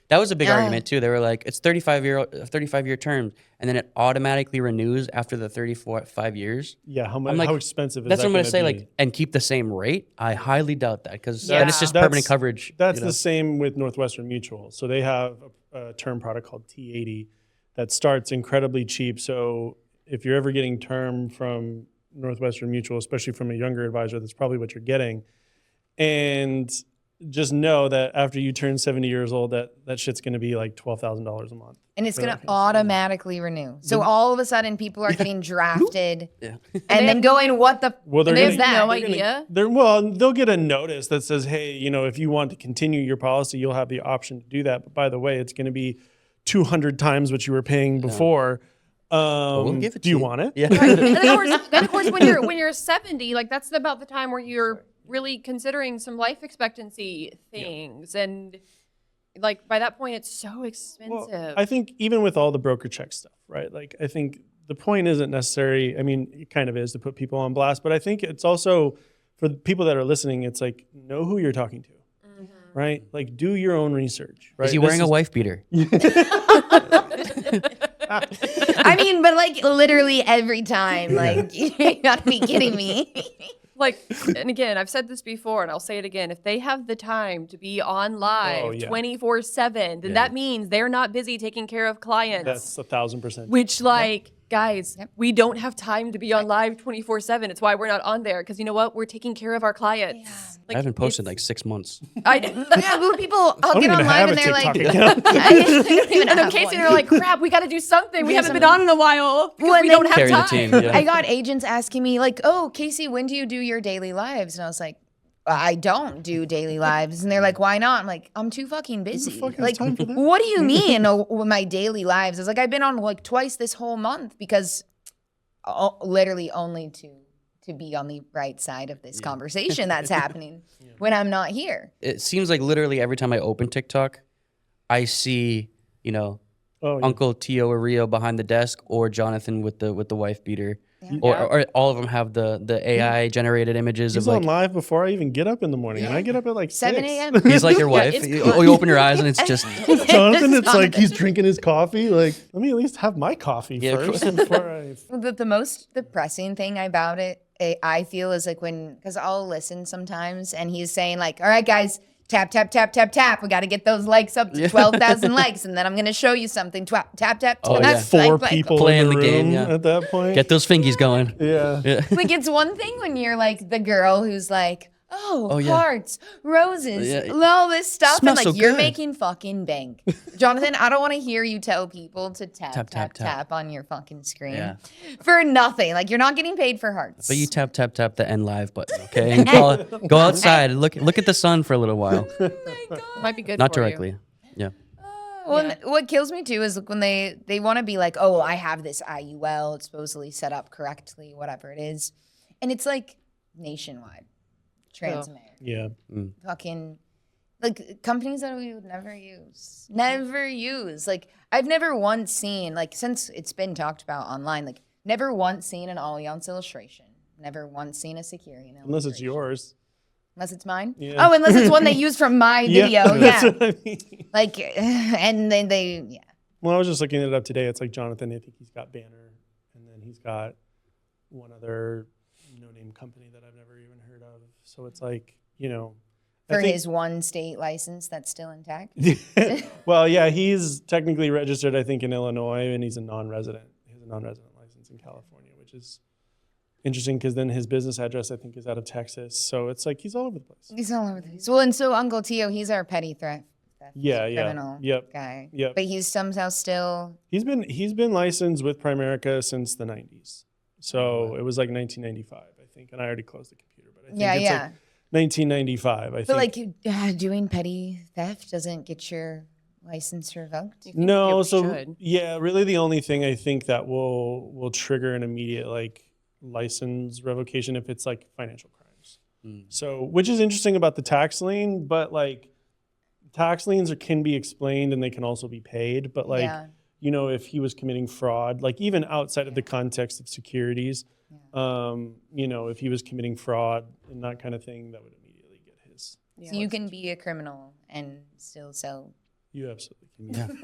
That was a big argument too. They were like, it's 35-year term, and then it automatically renews after the 35 years.
Yeah, how much?
I'm like,
how expensive is
That's
that
what I'm gonna
gonna
say.
be?
Like, and keep the same rate. I highly doubt that, because
Yeah.
then it's just
That's-
permanent coverage.
That's
you know?
the same with Northwestern Mutual. So they have a term product called T80 that starts incredibly cheap. So if you're ever getting term from Northwestern Mutual, especially from a younger advisor, that's probably what you're getting. And just know that after you turn 70 years old, that shit's going to be like $12,000 a month.
and it's
for
going
that
to
kind of
automatically renew. So all of a sudden, people are getting drafted
Yeah.
and then going, "What the?
Well, they're
There's
gonna,
that.
No
they're gonna-
idea.
they'll get a notice that says, hey, you know, if you want to continue your policy, you'll have the option to do that. But by the way, it's going to be 200 times what you were paying before.
we'll give it
do
to
you
you.
want it?
Yeah.
And of course, when you're 70, like that's about the time where you're really considering some life expectancy things, and like by that point, it's so expensive.
Well, I think even with all the BrokerCheck stuff, right? Like, I think the point isn't necessary. I mean, it kind of is to put people on blast, but I think it's also for the people that are listening. It's like, know who you're talking to, right? Like, do your own research. Right?
Is he wearing a wife beater?
I mean, but like literally every time, like you gotta be kidding me.
Like, and again, I've said this before, and I'll say it again. If they have the time to be on live
Oh, yeah.
24/7, then that means they're not busy taking care of clients.
That's 1,000%.
Which, like, guys, we don't have time to be on live 24/7. It's why we're not on there, because you know what? We're taking care of our clients. Like,
I haven't posted
it's-
like 6 months.
Yeah, well, people, I'll
I don't
get
even
on live
have
and
a
they're
TikTok
like,
account.
I don't even
And then
have
Casey
one.
and I are like, crap, we got to do something. We
Do
haven't been
something.
on in a while because
Well,
we
and
don't have
Carry the
time.
team. Yeah.
I got agents asking me like, "Oh, Casey, when do you do your daily lives?" And I was like, "I don't do daily lives." And they're like, "Why not?" I'm like, "I'm too fucking busy."
fuck has
Like,
time for that?
what do you mean? Oh, my daily lives? I was like, I've been on like twice this whole month because literally only to be on the right side of this conversation that's happening when I'm not here.
It seems like literally every time I open TikTok, I see, you know,
Oh, yeah.
Uncle Tio or Rio behind the desk, or Jonathan with the wife beater,
Yeah.
or all of them have the AI generated images
He's
of
on
like,
live before I even get up in the morning, and I get up at like
7
6.
a.m.
he's like your wife.
it's
you open your eyes and it's just
Jonathan, it's like he's drinking his coffee. Like, let me at least have my coffee
Yeah,
first before I.
The most depressing thing about it, I feel, is like because I'll listen sometimes and he's saying like, "All right, guys, tap, tap, tap, tap, tap. We got to get those likes up to 12,000 likes. And then I'm going to show you something. Tap, tap, tap,
Oh,
tap.
yeah.
Four
like,
people
Playing
in the
the
room
game, yeah.
at that point.
get those fingies going.
yeah.
Yeah.
Like, it's one thing when you're like the girl who's like, oh,
yeah.
hearts, roses,
Yeah.
all this stuff.
Smells
and like,
so
you're
good.
making fucking bank. Jonathan, I don't want to hear you tell people to tap,
Tap,
tap,
tap, tap.
tap on your fucking screen
Yeah.
for nothing. Like, you're not getting paid for hearts.
But you tap the end live button, okay? And go outside, look at the sun for a little while.
Might be good
Not
for you.
directly. Yeah.
Well, what kills me too is when they want to be like, oh, I have this IUL, it's supposedly set up correctly, whatever it is. And it's like nationwide, Transamerica,
Yeah.
fucking like companies that we would never use. Never use. Like, I've never once seen, like, since it's been talked about online, like, never once seen an Allianz illustration. Never once seen a Securian illustration.
Unless it's yours.
Unless it's mine?
Yeah.
Oh, unless it's one they used from my video.
That's
Yeah.
what I mean.
Like, and then yeah.
Well, I was just looking it up today. It's like Jonathan, I think he's got Banner, and then he's got one other no-name company that I've never even heard of. So it's like, you know. I
For
think-
his one state license that's still intact.
Well, yeah, he's technically registered, I think, in Illinois, and he's a non-resident. He has a non-resident license in California, which is interesting because then his business address, I think, is out of Texas. So it's like he's all over the place.
He's all over the place. Well, and so Uncle Tio, he's our petty theft
Yeah,
criminal
Yep.
guy.
Yep.
But he's somehow still.
He's been licensed with Primerica since the 90s. So it was like 1995, I think. And I already closed the computer, but I think it's like 1995, I
But
think.
like doing petty theft doesn't get your license revoked.
No,
it
so
should.
yeah, really the only thing I think that will trigger an immediate like license revocation if it's like financial crimes. So, which is interesting about the tax lien, but like tax liens can be explained and they can also be paid. But like,
Yeah.
you know, if he was committing fraud, like even outside of the context of securities, you know, if he was committing fraud and that kind of thing, that would immediately get his.
So you can be a criminal and still sell.
You absolutely can.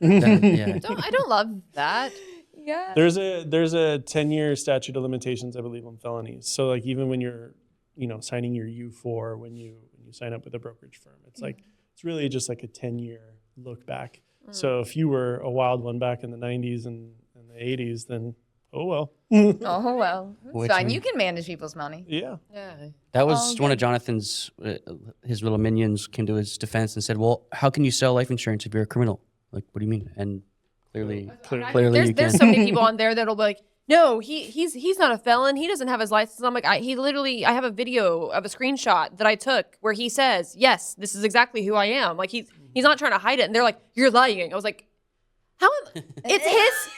Yeah.
I don't love that.
Yeah.
There's a 10-year statute of limitations, I believe, on felonies. So like even when you're, you know, signing your U4 when you sign up with a brokerage firm, it's like it's really just like a 10-year look back. So if you were a wild one back in the 90s and the 80s, then oh well.
Oh well, it's
Which
fine.
one?
You can manage people's money.
Yeah.
Yeah.
That was one of Jonathan's, his little minions came to his defense and said, well, how can you sell life insurance if you're a criminal? Like, what do you mean? And clearly you
There's
can.
so many people on there that'll be like, no, he's not a felon. He doesn't have his license. I'm like, I have a video of a screenshot that I took where he says, yes, this is exactly who I am. Like he's not trying to hide it. And they're like, you're lying. I was like, how? It's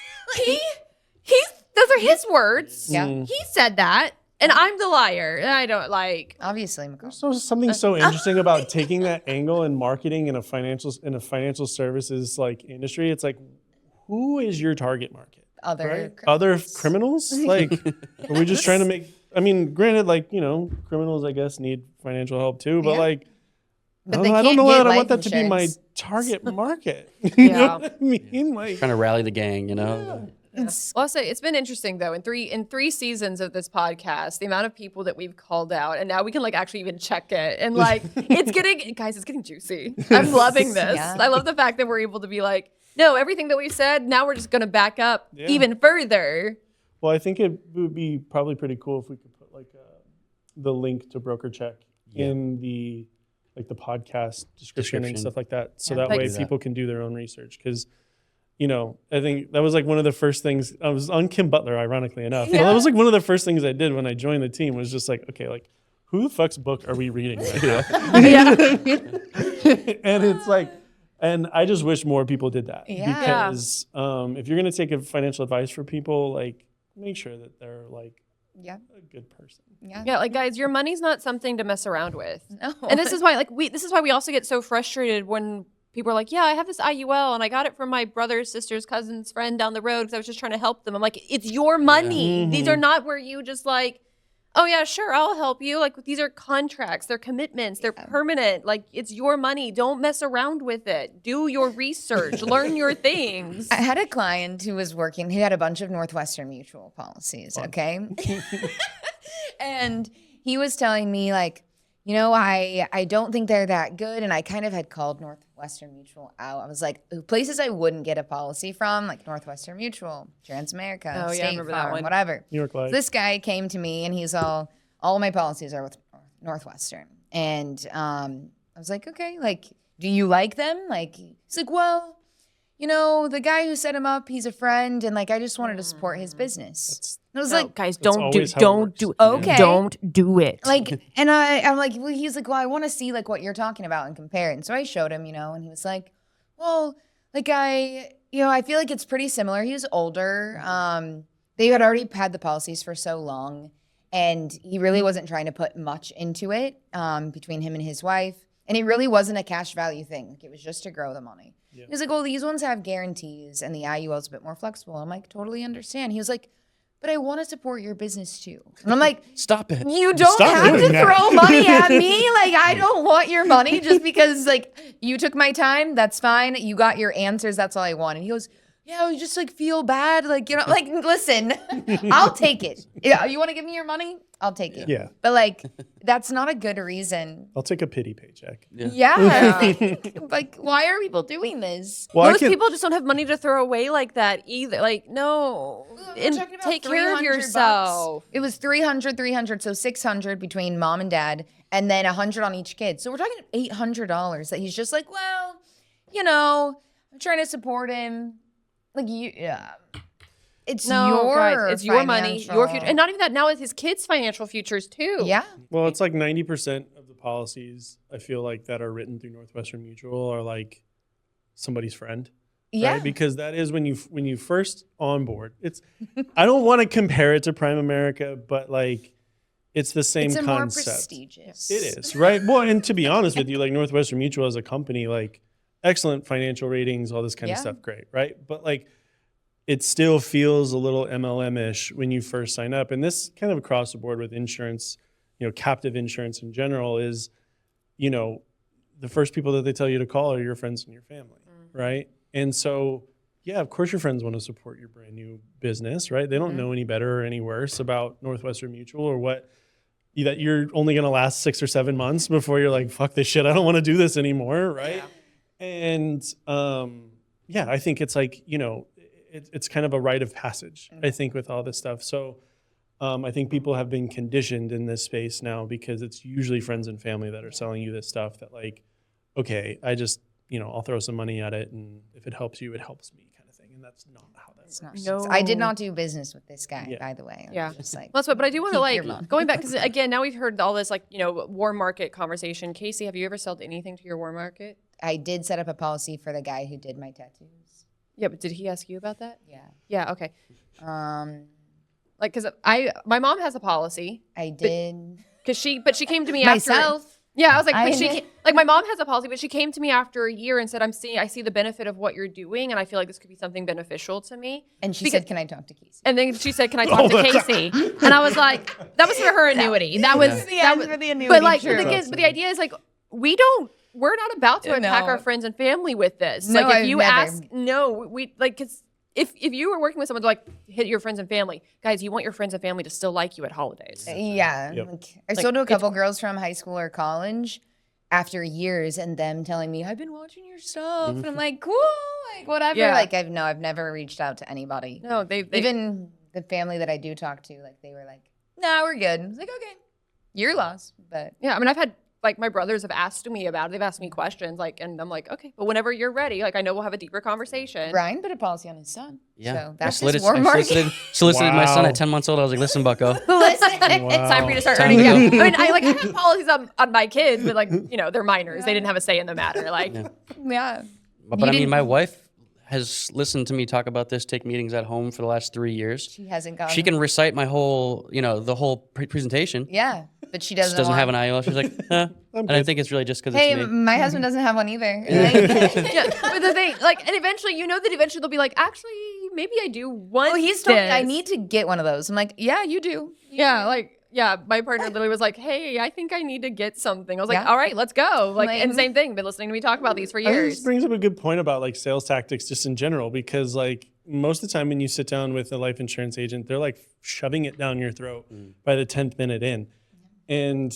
he's those are his words.
Yeah.
He said that, and I'm the liar. And I don't like.
Obviously, McCall.
So something so interesting about taking that angle and marketing in a financial services like industry. It's like, who is your target market? Other criminals? Like, are we just trying to make? I mean, granted, like you know, criminals I guess need financial help too, but
Yeah.
like.
But
I don't
can't
know
get
that I
life
want that to be my
insurance.
target market. You know
Yeah.
what I mean? Like,
Trying to rally the gang, you know?
Well, I'll say it's been interesting though. In three seasons of this podcast, the amount of people that we've called out, and now we can like actually even check it, and like it's getting juicy. I'm loving this.
Yeah.
I love the fact that we're able to be like, no, everything that we said, now we're just gonna back up even further.
well, I think it would be probably pretty cool if we could put like the link to BrokerCheck in the podcast description and stuff like that, so that
Like-
way people can do their own research. Because, you know, I think that was like one of the first things I was on Kim Butler, ironically enough. Well, that was like one of the first things I did when I joined the team was just like, okay, like who the fuck's book are we reading right now? And it's like, and I just wish more people did that
Yeah.
because if you're gonna take a financial advice for people, like make sure that they're like
Yeah.
a good person.
Yeah, like guys, your money's not something to mess around with.
No.
And this is why we also get so frustrated when people are like, yeah, I have this IUL and I got it from my brother's sister's cousin's friend down the road because I was just trying to help them. I'm like, it's your money. These are not where you just like, oh yeah, sure, I'll help you. Like these are contracts, they're commitments, they're permanent. Like it's your money. Don't mess around with it. Do your research, learn your things.
I had a client who was working, he had a bunch of Northwestern Mutual policies, okay? And he was telling me, like, you know, I don't think they're that good. And I kind of had called Northwestern Mutual out. I was like, places I wouldn't get a policy from, like Northwestern Mutual, Transamerica,
Oh, yeah, I
State
remember that
Farm,
one.
whatever.
New York Life.
This guy came to me and he's all my policies are with Northwestern. And I was like, okay, like, do you like them? Like, he's like, well, you know, the guy who set him up, he's a friend, and like, I just wanted to support his business. And I was like,
guys,
That's always how it works.
okay.
Don't do it.
like, and I'm like, well, he's like, well, I want to see like what you're talking about and compare it. And so I showed him, you know, and he was like, well, like I feel like it's pretty similar. He was older. They had already had the policies for so long, and he really wasn't trying to put much into it between him and his wife. And it really wasn't a cash value thing. Like, it was just to grow the money. Yeah. He was like, well, these ones have guarantees and the IUL is a bit more flexible. I'm like, totally understand. He was like, but I want to support your business too. And I'm like,
Stop it.
you don't have to throw money at me. Like, I don't want your money just because like you took my time. That's fine. You got your answers. That's all I want. And he goes, yeah, I just like feel bad. Like, you know, like, listen, I'll take it. Yeah, you want to give me your money? I'll take it.
Yeah.
But like, that's not a good reason.
I'll take a pity paycheck.
Yeah. Like, why are people doing this?
Well,
Most people just don't have money to throw away like that either. Like, no,
We're talking about
take care of
300
yourself.
bucks. It was 300, so 600 between mom and dad, and then 100 on each kid. So we're talking $800 that he's just like, well, you know, I'm trying to support him. Like, it's
your money, your future, and not even that. Now it's his kids' financial futures too.
Yeah.
Well, it's like 90% of the policies I feel like that are written through Northwestern Mutual are like somebody's friend.
Yeah.
Right? Because that is when you first onboard. It's I don't want to compare it to Prime America, but like it's the same
It's
concept.
more prestigious.
It is, right? Well, and to be honest with you, like Northwestern Mutual as a company, like excellent financial ratings, all this kind of stuff, great, right? But like it still feels a little MLM-ish when you first sign up. And this kind of across the board with insurance, you know, captive insurance in general is, you know, the first people that they tell you to call are your friends and your family, right? And so, yeah, of course your friends want to support your brand new business, right? They don't know any better or any worse about Northwestern Mutual or what, that you're only going to last 6 or 7 months before you're like, fuck this shit, I don't want to do this anymore, right? Yeah. And yeah, I think it's like, you know, it's kind of a rite of passage, I think, with all this stuff. So I think people have been conditioned in this space now because it's usually friends and family that are selling you this stuff that like, okay, I just, you know, I'll throw some money at it, and if it helps you, it helps me, kind of thing. And that's not how that works.
No. I did not do business with this guy, by the way.
Yeah.
Just like,
Well, that's what, but I do want to
keep
like
your money.
going back because again, now we've heard all this like, you know, war market conversation. Casey, have you ever sold anything to your war market?
I did set up a policy for the guy who did my tattoos.
Yeah, but did he ask you about that?
Yeah.
Yeah. Okay. Like, cause my mom has a policy.
I did.
Cause she came to me
Myself.
after. Yeah, I was like,
I
but
did.
like my mom has a policy, but she came to me after a year and said, I see the benefit of what you're doing, and I feel like this could be something beneficial to me.
And she said, can I talk to Casey?
And then she said, "Can I talk to Casey?" And I was like, "That was for her annuity. That was
the end for the annuity.
But like,
true.
but the idea is like, we're not about to attack our friends and family with this.
No,
like, if
I've
you
never.
ask, no, we like, cause if you were working with someone to like hit your friends and family, guys, you want your friends and family to still like you at holidays.
Yeah.
Yep.
Like, I sold to a couple girls from high school or college after years, and them telling me, I've been watching your stuff. And I'm like, cool, like whatever.
Yeah.
Like I've never reached out to anybody.
No, they
Even the family that I do talk to, like they were like, nah, we're good. I was like, okay, your loss. But
yeah. I mean, I've had like my brothers have asked me about it. They've asked me questions, like, and I'm like, okay, but whenever you're ready, like I know we'll have a deeper conversation.
Brian put a policy on his son.
Yeah.
So
I
that's his war
I
market.
solicited my son
Wow.
at 10 months old. I was like, listen, bucko.
Listen.
It's time for you to start
Time
earning.
to
Yeah.
go.
I mean, I have policies on my kids, but like, you know, they're minors. They didn't have a say in the matter. Like,
Yeah.
But
You
I mean,
didn't-
my wife has listened to me talk about this, take meetings at home for the last 3 years.
She hasn't gone.
She can recite my whole, you know, the whole presentation.
Yeah. But she
Just doesn't have an IOL. She's like, and I think it's really just because
Hey,
it's me.
my husband doesn't have one either. Like,
yeah. But the thing, like, and eventually, you know, that eventually they'll be like, actually, maybe I do want.
oh, he's told me
this.
I need to get one of those. I'm like, yeah, you do.
Yeah, like, yeah. My partner literally was like, hey, I think I need to get something. I was like,
Yeah.
all right, let's go. Like,
Like-
and same thing. Been listening to me talk about these for
I think
years.
this brings up a good point about like sales tactics just in general, because like most of the time when you sit down with a life insurance agent, they're like shoving it down your throat by the 10th minute in. And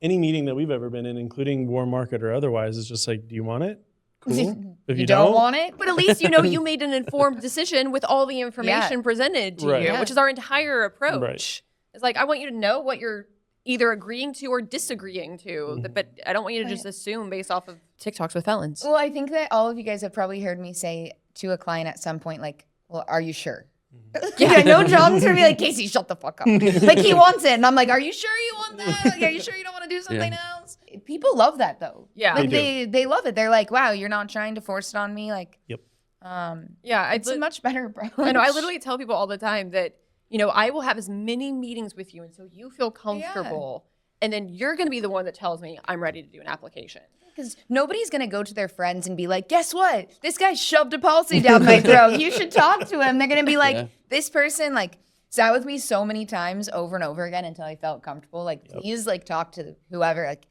any meeting that we've ever been in, including war market or otherwise, is just like, do you want it? Cool. If
You don't want it?
But at least you know you made an informed decision with all the information
Yeah.
presented to
Right.
you,
Yeah.
which is our entire approach.
Right.
It's like I want you to know what you're either agreeing to or disagreeing to. But I don't want you to just assume based off of TikToks with felons.
Well, I think that all of you guys have probably heard me say to a client at some point, like, well, are you sure? Yeah, I know John's gonna be like, Casey, shut the fuck up. Like, he wants it. And I'm like, are you sure you want that? Like, are you sure you don't want to do something else? People love that, though.
Yeah.
Like, they love it. They're like, wow, you're not trying to force it on me. Like,
Yep.
Yeah,
it's a much better approach.
I know. I literally tell people all the time that, you know, I will have as many meetings with you until you feel comfortable. And then you're going to be the one that tells me I'm ready to do an application.
Because nobody's going to go to their friends and be like, guess what? This guy shoved a policy down my throat. You should talk to him. They're going to be like, this person, like, sat with me so many times over and over again until I felt comfortable. Like, please, like, talk to whoever. Like,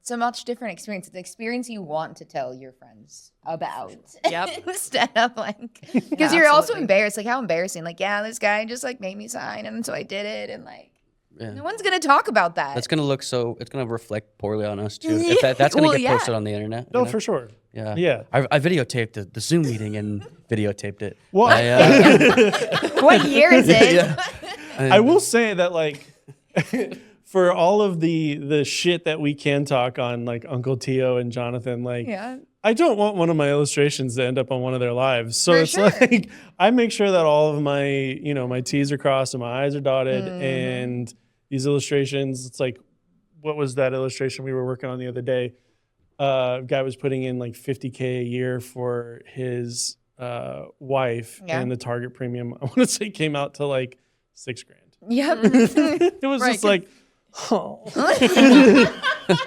it's a much different experience. It's an experience you want to tell your friends about.
Yep.
Instead of, like, because you're also embarrassed. Like, how embarrassing. Like, yeah, this guy just, like, made me sign. And so I did it. And, like, no one's going to talk about that.
That's gonna look so. It's gonna reflect poorly on us too. If that's gonna get posted on the internet.
No, for sure.
Yeah.
Yeah.
I videotaped the Zoom meeting and videotaped it.
Well,
What year is it?
I will say that, like, for all of the shit that we can talk on, like Uncle Tio and Jonathan, like, I don't want one of my illustrations to end up on one of their lives. So it's like, I make sure that all of my, you know, my T's are crossed and my I's are dotted. And these illustrations, it's like, what was that illustration we were working on the other day? A guy was putting in like $50K a year for his wife, and the target premium, I want to say, came out to like $6,000.
Yep.
It was just like, oh,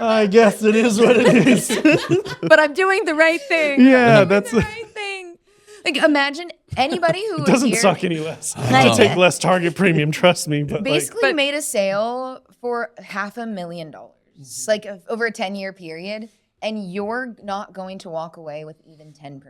I guess it is what it is.
But I'm doing the right thing.
Yeah, that's
the right thing. Like, imagine anybody who
it doesn't
here
suck any less to take less target premium. Trust me. But
basically made a sale for $500,000, like over a 10-year period, and you're not going to walk away with even 10%.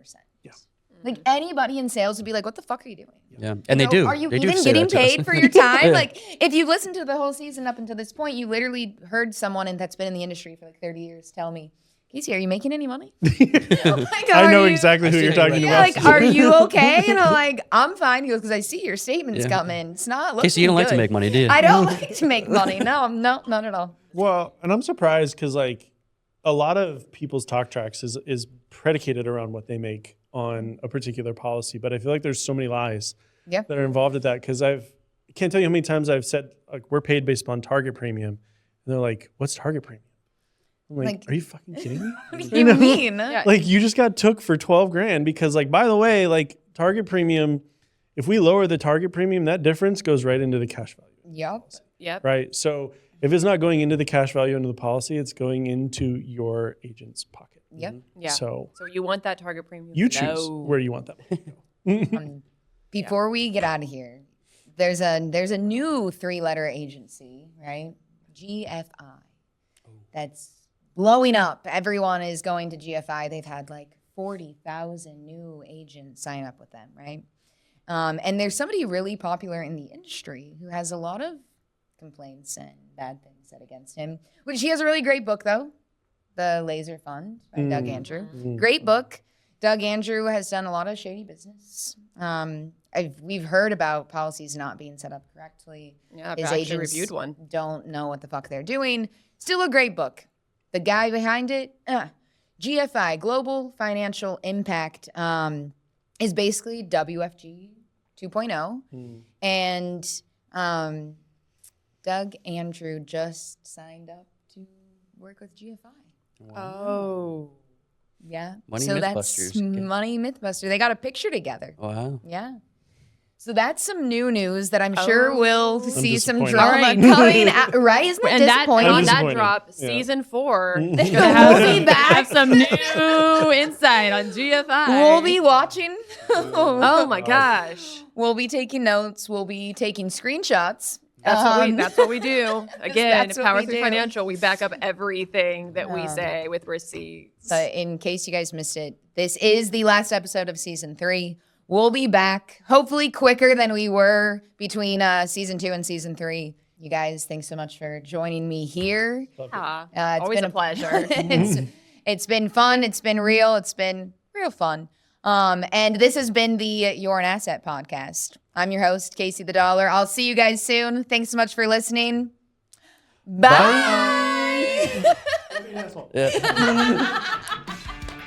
Yes.
Like, anybody in sales would be like, what the fuck are you doing?
Yeah, and they do.
Are you
They do
even
say
getting
that to us.
paid for your time? Like, if you've listened to the whole season up until this point, you literally heard someone that's been in the industry for like 30 years tell me, Casey, are you making any money? Like,
I know
you-
exactly who you're talking
Yeah,
about.
like, are you okay? And I'm like, I'm fine. He goes, because I see your statements coming. It's not looking
Casey, you don't like to
good."
make money, do you?
I don't like to make money. No, not at all.
Well, and I'm surprised because, like, a lot of people's talk tracks is predicated around what they make on a particular policy. But I feel like there's so many lies that are involved with that, because I can't tell you how many times I've said, like, we're paid based upon target premium. And they're like, what's target premium? I'm like, are you fucking kidding me?
What do you mean?
Like, you just got took for $12,000 because, like, by the way, like, target premium, if we lower the target premium, that difference goes right into the cash value.
Yep.
Right? So if it's not going into the cash value into the policy, it's going into your agent's pocket.
Yep.
Yeah.
So
you want that target premium?
you choose where you want that money to go.
Before we get out of here, there's a new 3-letter agency, right? GFI. That's blowing up. Everyone is going to GFI. They've had like 40,000 new agents sign up with them, right? And there's somebody really popular in the industry who has a lot of complaints and bad things said against him, which he has a really great book, though, The Laser Fund by Doug Andrew. Great book. Doug Andrew has done a lot of shady business. We've heard about policies not being set up correctly.
Yeah, I've
His
actually
agents
reviewed one.
don't know what the fuck they're doing. Still a great book. The guy behind it, GFI, Global Financial Impact, is basically WFG 2.0. And Doug Andrew just signed up to work with GFI.
Oh.
Yeah.
Money
so
Mythbusters.
that's Money Mythbuster. They got a picture together.
Wow.
Yeah. So that's some new news that I'm sure we'll see some
disappointed.
drama
Right.
coming out, right? Isn't that
And that
disappointing?
on that
Disappointing.
drop,
Yeah.
season 4,
We'll be back.
have some new insight on GFI.
We'll be watching.
Oh my gosh.
We'll be taking notes. We'll be taking screenshots.
That's what we do. Again,
That's
at
what
Power
we
3
do.
Financial, we back up everything that we say with receipts.
So in case you guys missed it, this is the last episode of season 3. We'll be back, hopefully quicker than we were between season 2 and season 3. You guys, thanks so much for joining me here.
Yeah,
It's
always
been
a pleasure.
It's been fun. It's been real. It's been real fun. And this has been the You're an Asset podcast. I'm your host, Casey the Dollar. I'll see you guys soon. Thanks so much for listening. Bye.
Yeah.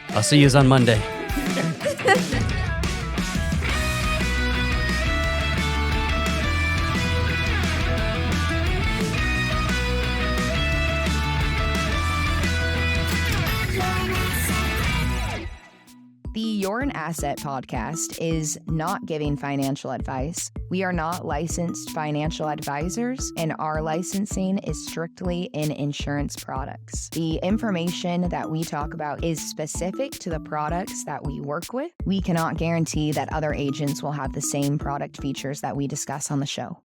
I'll see you on Monday.
The You're an Asset podcast is not giving financial advice. We are not licensed financial advisors, and our licensing is strictly in insurance products. The information that we talk about is specific to the products that we work with. We cannot guarantee that other agents will have the same product features that we discuss on the show.